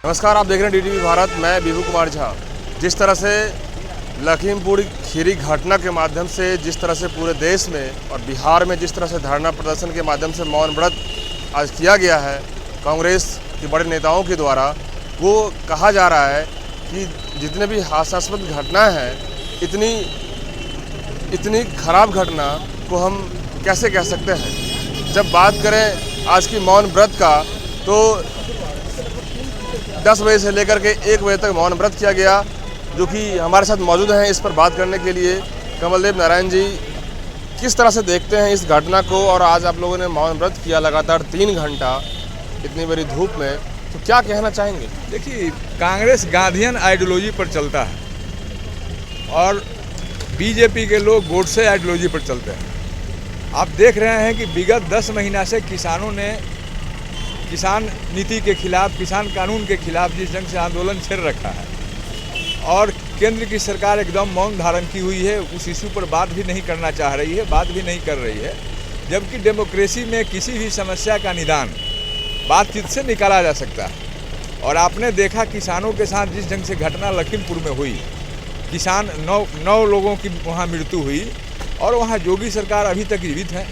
नमस्कार, आप देख रहे हैं डीटीवी भारत। मैं बीभू कुमार झा। जिस तरह से लखीमपुर खीरी घटना के माध्यम से जिस तरह से पूरे देश में और बिहार में जिस तरह से धरना प्रदर्शन के माध्यम से मौन व्रत आज किया गया है कांग्रेस के बड़े नेताओं के द्वारा, वो कहा जा रहा है कि जितने भी हास्यास्पद घटना है, इतनी खराब घटना को हम कैसे कह सकते हैं। जब बात करें आज की मौन व्रत का, तो 10 बजे से लेकर के 1 बजे तक मौन व्रत किया गया। जो कि हमारे साथ मौजूद हैं इस पर बात करने के लिए कमलदेव नारायण जी, किस तरह से देखते हैं इस घटना को। और आज आप लोगों ने मौन व्रत किया लगातार 3 घंटा इतनी बड़ी धूप में, तो क्या कहना चाहेंगे? देखिए, कांग्रेस गांधीयन आइडियोलॉजी पर चलता है और बीजेपी के लोग गोडसे आइडियोलॉजी पर चलते हैं। आप देख रहे हैं कि विगत 10 महीना से किसानों ने किसान नीति के खिलाफ, किसान कानून के खिलाफ जिस ढंग से आंदोलन छेड़ रखा है और केंद्र की सरकार एकदम मौन धारण की हुई है, उस इशू पर बात भी नहीं करना चाह रही है, बात भी नहीं कर रही है। जबकि डेमोक्रेसी में किसी भी समस्या का निदान बातचीत से निकाला जा सकता है। और आपने देखा किसानों के साथ जिस ढंग से घटना लखीमपुर में हुई, किसान 9 लोगों की वहाँ मृत्यु हुई और वहाँ योगी सरकार अभी तक जीवित है।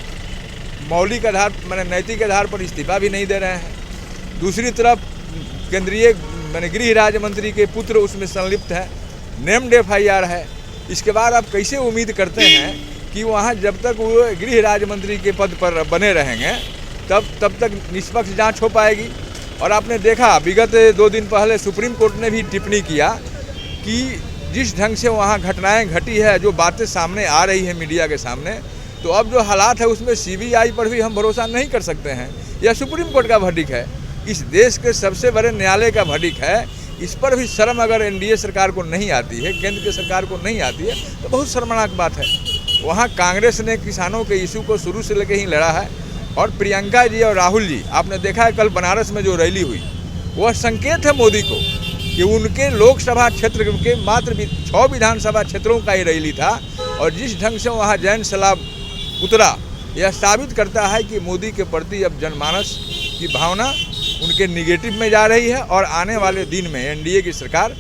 मौलिक आधार नैतिक आधार पर इस्तीफा भी नहीं दे रहे हैं। दूसरी तरफ केंद्रीय गृह राज्य मंत्री के पुत्र उसमें संलिप्त है, नेम्ड FIR है। इसके बाद आप कैसे उम्मीद करते हैं कि वहाँ जब तक वो गृह राज्य मंत्री के पद पर बने रहेंगे तब तक निष्पक्ष जांच हो पाएगी। और आपने देखा विगत 2 दिन पहले सुप्रीम कोर्ट ने भी टिप्पणी किया कि जिस ढंग से वहाँ घटनाएं घटी है, जो बातें सामने आ रही है मीडिया के सामने, तो अब जो हालात है उसमें CBI पर भी हम भरोसा नहीं कर सकते हैं। यह सुप्रीम कोर्ट का वर्डिक्ट है, इस देश के सबसे बड़े न्यायालय का वर्डिक्ट है। इस पर भी शर्म अगर NDA सरकार को नहीं आती है, केंद्र की सरकार को नहीं आती है, तो बहुत शर्मनाक बात है। वहाँ कांग्रेस ने किसानों के इशू को शुरू से लेकर ही लड़ा है। और प्रियंका जी और राहुल जी, आपने देखा है कल बनारस में जो रैली हुई, वह संकेत है मोदी को कि उनके लोकसभा क्षेत्र के मात्र 6 विधानसभा क्षेत्रों का ही रैली था। और जिस ढंग से वहाँ जैन सैलाब उतरा, यह साबित करता है कि मोदी के प्रति अब जनमानस की भावना उनके निगेटिव में जा रही है और आने वाले दिन में NDA की सरकार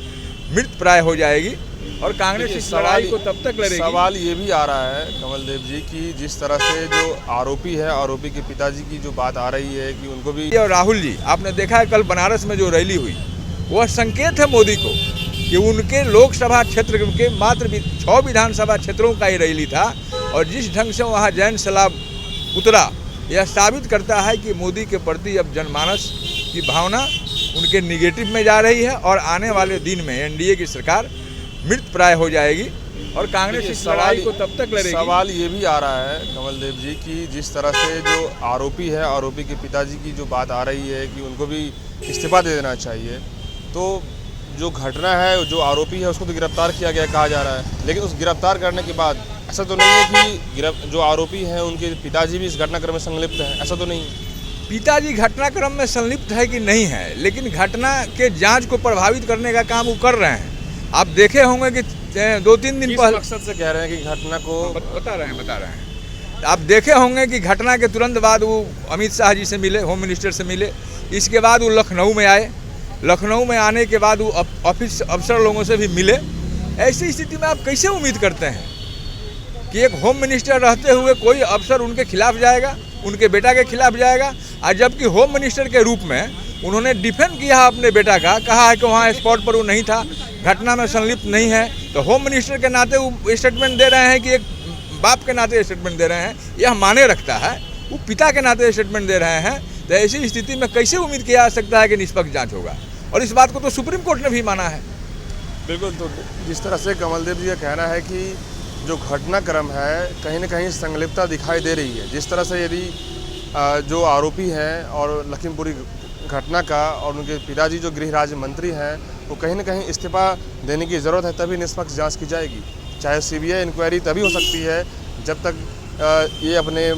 मृत प्राय हो जाएगी और कांग्रेस इस लड़ाई को तब तक लड़ेगी। सवाल ये भी आ रहा है कमलदेव जी कि जिस तरह से जो आरोपी है, आरोपी के पिताजी की जो बात आ रही है कि उनको भी, और राहुल जी, आपने देखा है कल बनारस में जो रैली हुई, वह संकेत है मोदी को कि उनके लोकसभा क्षेत्र के मात्र 6 विधानसभा क्षेत्रों का ही रैली था। और जिस ढंग से वहाँ जैन सैलाब उतरा, यह साबित करता है कि मोदी के प्रति अब जनमानस की भावना उनके निगेटिव में जा रही है और आने वाले दिन में NDA की सरकार मृत प्राय हो जाएगी और कांग्रेस इस लड़ाई को तब तक लड़ेगी। सवाल ये भी आ रहा है कमलदेव जी कि जिस तरह से जो आरोपी है, आरोपी के पिताजी की जो बात आ रही है कि उनको भी इस्तीफा दे देना चाहिए, तो जो घटना है, जो आरोपी है उसको तो गिरफ्तार किया गया कहा जा रहा है, लेकिन उस गिरफ्तार करने के बाद ऐसा तो नहीं है कि जो आरोपी हैं उनके पिताजी भी इस घटनाक्रम में संलिप्त हैं, ऐसा तो नहीं? पिताजी घटनाक्रम में संलिप्त है कि नहीं है, लेकिन घटना के जांच को प्रभावित करने का काम वो कर रहे हैं। आप देखे होंगे कि 2-3 दिन पहले मकसद से कह रहे हैं कि घटना को बता रहे हैं। आप देखे होंगे कि घटना के तुरंत बाद वो अमित शाह जी से मिले, होम मिनिस्टर से मिले। इसके बाद वो लखनऊ में आए, लखनऊ में आने के बाद वो ऑफिस अफसर लोगों से भी मिले। ऐसी स्थिति में आप कैसे उम्मीद करते हैं कि एक होम मिनिस्टर रहते हुए कोई अफसर उनके खिलाफ जाएगा, उनके बेटा के खिलाफ जाएगा? और जबकि होम मिनिस्टर के रूप में उन्होंने डिफेंड किया अपने बेटा का, कहा है कि वहाँ स्पॉट पर वो नहीं था, घटना में संलिप्त नहीं है। तो होम मिनिस्टर के नाते वो स्टेटमेंट दे रहे हैं कि एक बाप के नाते स्टेटमेंट दे रहे हैं, यह माने रखता है। वो पिता के नाते स्टेटमेंट दे रहे हैं। तो ऐसी स्थिति में कैसे उम्मीद किया जा सकता है कि निष्पक्ष जाँच होगा? और इस बात को तो सुप्रीम कोर्ट ने भी माना है। बिल्कुल। तो जिस तरह से कमलदेव जी का कहना है कि जो घटनाक्रम है कहीं ना कहीं संलिप्तता दिखाई दे रही है। जिस तरह से यदि जो आरोपी हैं और लखीमपुरी घटना का और उनके पिताजी जो गृह राज्य मंत्री हैं, वो कहीं ना कहीं इस्तीफा देने की ज़रूरत है, तभी निष्पक्ष जांच की जाएगी। चाहे CBI इंक्वायरी तभी हो सकती है जब तक ये अपने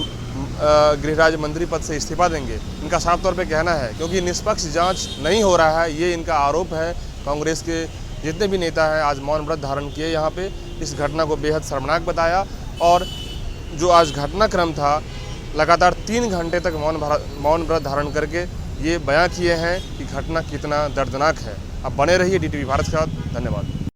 गृह राज्य मंत्री पद से इस्तीफा देंगे, इनका साफ तौर पे कहना है। क्योंकि निष्पक्ष जांच नहीं हो रहा है, ये इनका आरोप है। कांग्रेस के जितने भी नेता हैं आज मौन व्रत धारण किए, यहाँ पे इस घटना को बेहद शर्मनाक बताया। और जो आज घटनाक्रम था, लगातार 3 घंटे तक मौन व्रत धारण करके ये बयां किए हैं कि घटना कितना दर्दनाक है। अब बने रहिए DTV भारत के साथ। धन्यवाद।